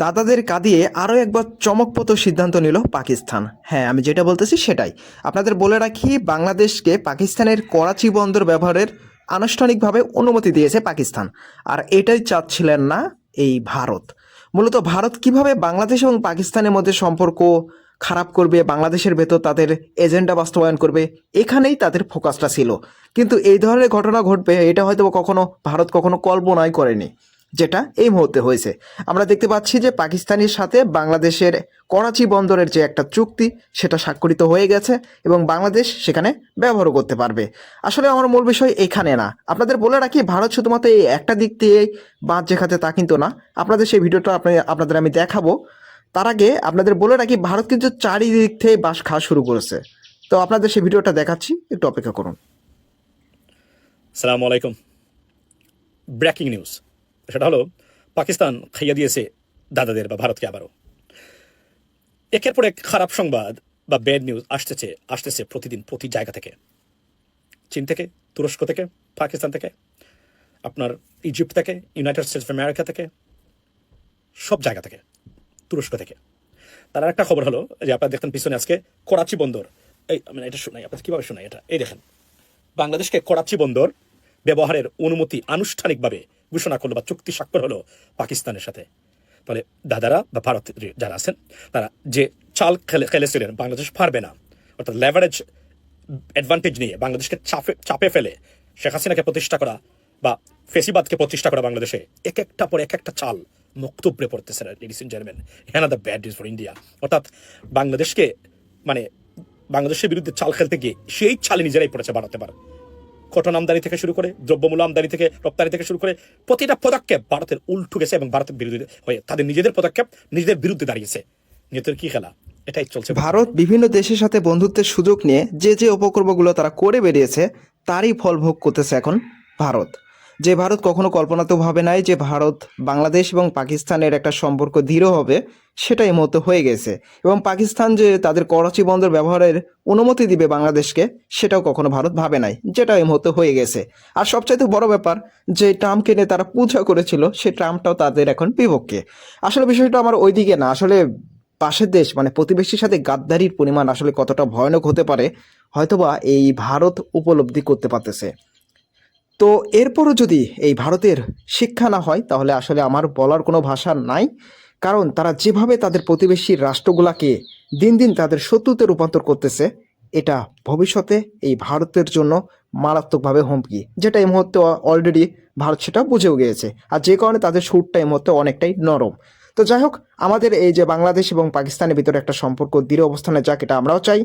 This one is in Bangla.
দাদাদের কাঁদিয়ে আরও একবার চমকপ্রদ সিদ্ধান্ত নিল পাকিস্তান। হ্যাঁ, আমি যেটা বলতেছি সেটাই। আপনাদের বলে রাখি, বাংলাদেশকে পাকিস্তানের করাচি বন্দর ব্যবহারের আনুষ্ঠানিকভাবে অনুমতি দিয়েছে পাকিস্তান। আর এটাই চাচ্ছিলেন না এই ভারত। মূলত ভারত কিভাবে বাংলাদেশ এবং পাকিস্তানের মধ্যে সম্পর্ক খারাপ করবে, বাংলাদেশের ভেতর তাদের এজেন্ডা বাস্তবায়ন করবে, এখানেই তাদের ফোকাসটা ছিল। কিন্তু এই ধরনের ঘটনা ঘটবে এটা হয়তো ভারত কখনো কল্পনাই করেনি, যেটা এই মুহূর্তে হয়েছে। আমরা দেখতে পাচ্ছি যে পাকিস্তানের সাথে বাংলাদেশের করাচি বন্দরের যে একটা চুক্তি সেটা স্বাক্ষরিত হয়ে গেছে এবং বাংলাদেশ সেখানে ব্যবহারও করতে পারবে। আসলে আমার মূল বিষয় এখানে না। আপনাদের বলে রাখি, ভারত শুধুমাত্র এই একটা দিক দিয়ে বাদ যেখাতে তা কিন্তু না। আপনাদের সেই ভিডিওটা আপনাদের আমি দেখাবো। তার আগে আপনাদের বলে রাখি, ভারত কিন্তু চারিদিক থেকে বাঁশ খাওয়া শুরু করেছে। তো আপনাদের সেই ভিডিওটা দেখাচ্ছি, একটু অপেক্ষা করুন। সালামু আলাইকুম। ব্রেকিং নিউজ, সেটা হলো পাকিস্তান খাইয়ে দিয়েছে দাদাদের বা ভারতকে আবারও। একের পর এক খারাপ সংবাদ বা ব্যাড নিউজ আসতেছে প্রতিদিন প্রতি জায়গা থেকে। চীন থেকে, তুরস্ক থেকে, পাকিস্তান থেকে, আপনার ইজিপ্ট থেকে, ইউনাইটেড স্টেটস অফ আমেরিকা থেকে, সব জায়গা থেকে, তুরস্ক থেকে। তার একটা খবর হলো যে আপনারা দেখতেন পিছনে আজকে করাচি বন্দর, এটা শোনাই, আপনাদের কীভাবে শোনাই এটা, এই দেখেন, বাংলাদেশকে করাচি বন্দর ব্যবহারের অনুমতি আনুষ্ঠানিকভাবে ঘোষণা করলো বা চুক্তি স্বাক্ষর হলো পাকিস্তানের সাথে। ফলে দাদারা বা ভারত যারা আছেন তারা যে চাল খেলেছিলেন বাংলাদেশ পারবে না, অর্থাৎ লেভারেজ অ্যাডভান্টেজ নিয়ে বাংলাদেশকে চাপে ফেলে শেখ হাসিনাকে প্রতিষ্ঠা করা বা ফেসিবাদকে প্রতিষ্ঠা করা বাংলাদেশে এক একটা পর এক একটা চাল মক্তব্যে পড়তেছে। Ladies and gentleman, the bad news for India. অর্থাৎ বাংলাদেশকে বাংলাদেশের বিরুদ্ধে চাল খেলতে গিয়ে সেই চালে নিজেরাই পড়েছে ভারতে। কটন আমদানি থেকে শুরু করে দ্রব্যমূল্য আমদানি থেকে রপ্তানি থেকে শুরু করে প্রতিটা পদক্ষেপ ভারতের উল্টো গেছে এবং ভারতের বিরুদ্ধে হয়ে তাদের নিজেদের পদক্ষেপ নিজেদের বিরুদ্ধে দাঁড়িয়েছে। নিজেদের কি খেলা, এটাই চলছে। ভারত বিভিন্ন দেশের সাথে বন্ধুত্বের সুযোগ নিয়ে যে উপকর্মগুলো তারা করে বেরিয়েছে তারই ফল ভোগ করতেছে এখন ভারত। যে ভারত কখনো কল্পনাতেও ভাবে নাই যে ভারত বাংলাদেশ এবং পাকিস্তানের একটা সম্পর্ক দৃঢ় হবে, সেটা এই মুহূর্তে হয়ে গেছে। এবং পাকিস্তান যে তাদের করাচি বন্দর ব্যবহারের অনুমতি দিবে বাংলাদেশকে, সেটাও কখনো ভারত ভাবে নাই, যেটা এই মুহূর্তে হয়ে গেছে। আর সবচাইতে বড় ব্যাপার, যে ট্রাম্পকে নিয়ে তারা পূজা করেছিল, সেই ট্রাম্পটাও তাদের এখন বিপক্ষে। আসলে বিষয়টা আমার ওইদিকে না, আসলে পাশের দেশ প্রতিবেশীর সাথে গাদ্দারির পরিমাণ আসলে কতটা ভয়ানক হতে পারে হয়তোবা এই ভারত উপলব্ধি করতে পারতেছে। তো এরপরও যদি এই ভারতের শিক্ষা না হয়, তাহলে আসলে আমার বলার কোনো ভাষা নাই। কারণ তারা যেভাবে তাদের প্রতিবেশী রাষ্ট্রগুলাকে দিন দিন তাদের শত্রুতে রূপান্তর করতেছে, এটা ভবিষ্যতে এই ভারতের জন্য মারাত্মকভাবে হুমকি, যেটা এই মুহূর্তে অলরেডি ভারত সেটা বুঝেও গিয়েছে। আর যে কারণে তাদের সুরটা এই মুহূর্তে অনেকটাই নরম। তো যাই হোক, আমাদের এই যে বাংলাদেশ এবং পাকিস্তানের ভিতরে একটা সম্পর্ক দৃঢ় অবস্থানে যাক, এটা আমরাও চাই।